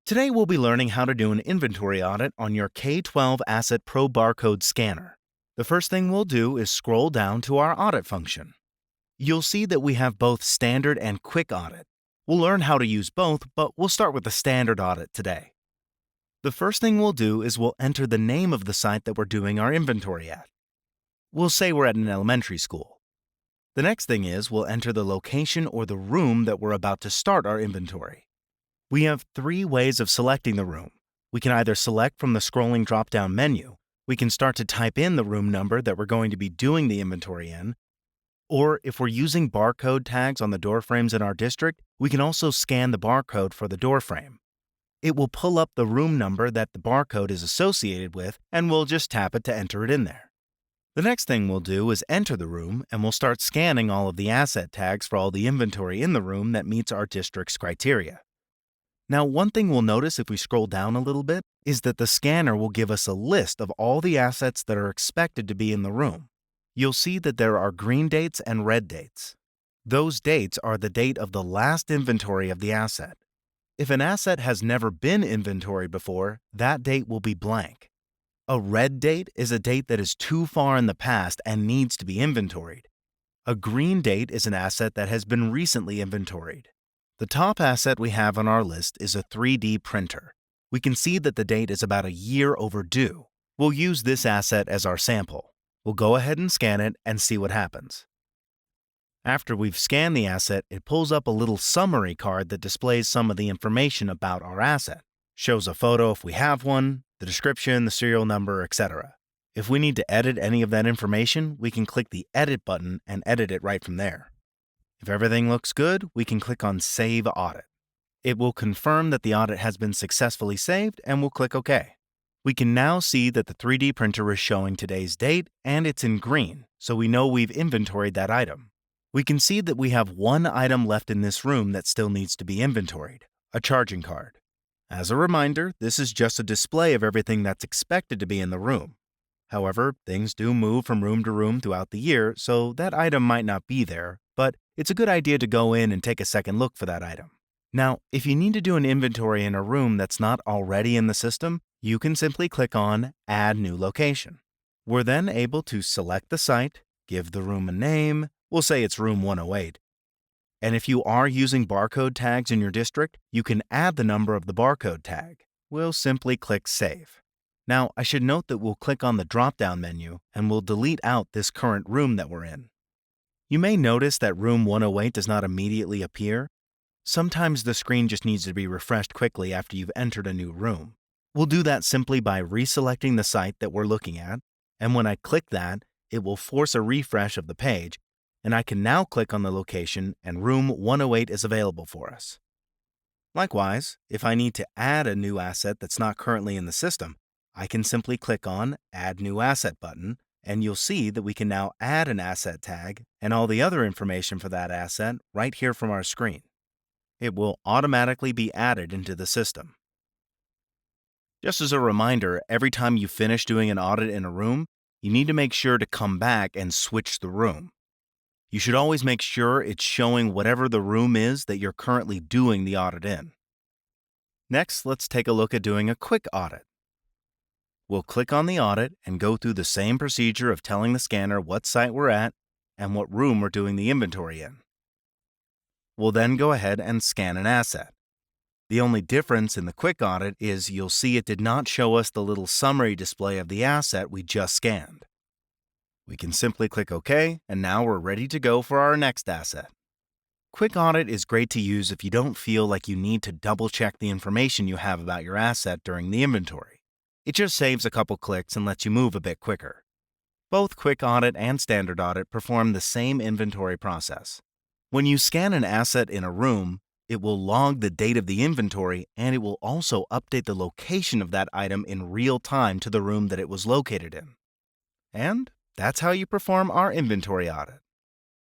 Today we'll be learning how to do an inventory audit on your K12 Asset Pro barcode scanner. The first thing we'll do is scroll down to our audit function. You'll see that we have both standard and quick audit. We'll learn how to use both, but we'll start with the standard audit today. The first thing we'll do is we'll enter the name of the site that we're doing our inventory at. We'll say we're at an elementary school. The next thing is we'll enter the location or the room that we're about to start our inventory. We have three ways of selecting the room. We can either select from the scrolling drop-down menu, we can start to type in the room number that we're going to be doing the inventory in, or if we're using barcode tags on the door frames in our district, we can also scan the barcode for the door frame. It will pull up the room number that the barcode is associated with, and we'll just tap it to enter it in there. The next thing we'll do is enter the room, and we'll start scanning all of the asset tags for all the inventory in the room that meets our district's criteria. Now, one thing we'll notice if we scroll down a little bit is that the scanner will give us a list of all the assets that are expected to be in the room. You'll see that there are green dates and red dates. Those dates are the date of the last inventory of the asset. If an asset has never been inventoried before, that date will be blank. A red date is a date that is too far in the past and needs to be inventoried. A green date is an asset that has been recently inventoried. The top asset we have on our list is a 3D printer. We can see that the date is about a year overdue. We'll use this asset as our sample. We'll go ahead and scan it and see what happens. After we've scanned the asset, it pulls up a little summary card that displays some of the information about our asset. Shows a photo if we have one, the description, the serial number, etc. If we need to edit any of that information, we can click the Edit button and edit it right from there. If everything looks good, we can click on Save Audit. It will confirm that the audit has been successfully saved, and we'll click OK. We can now see that the 3D printer is showing today's date, and it's in green, so we know we've inventoried that item. We can see that we have one item left in this room that still needs to be inventoried, a charging card. As a reminder, this is just a display of everything that's expected to be in the room. However, things do move from room to room throughout the year, so that item might not be there, but it's a good idea to go in and take a second look for that item. Now, if you need to do an inventory in a room that's not already in the system, you can simply click on Add New Location. We're then able to select the site, give the room a name, we'll say it's room 108. And if you are using barcode tags in your district, you can add the number of the barcode tag. We'll simply click Save. Now, I should note that we'll click on the drop-down menu and we'll delete out this current room that we're in. You may notice that room 108 does not immediately appear. Sometimes the screen just needs to be refreshed quickly after you've entered a new room. We'll do that simply by reselecting the site that we're looking at, and when I click that, it will force a refresh of the page, and I can now click on the location and room 108 is available for us. Likewise, if I need to add a new asset that's not currently in the system, I can simply click on Add New Asset button, and you'll see that we can now add an asset tag and all the other information for that asset right here from our screen. It will automatically be added into the system. Just as a reminder, every time you finish doing an audit in a room, you need to make sure to come back and switch the room. You should always make sure it's showing whatever the room is that you're currently doing the audit in. Next, let's take a look at doing a quick audit. We'll click on the audit and go through the same procedure of telling the scanner what site we're at and what room we're doing the inventory in. We'll then go ahead and scan an asset. The only difference in the quick audit is you'll see it did not show us the little summary display of the asset we just scanned. We can simply click OK, and now we're ready to go for our next asset. Quick audit is great to use if you don't feel like you need to double-check the information you have about your asset during the inventory. It just saves a couple clicks and lets you move a bit quicker. Both quick audit and standard audit perform the same inventory process. When you scan an asset in a room, it will log the date of the inventory and it will also update the location of that item in real time to the room that it was located in. And that's how you perform our inventory audit.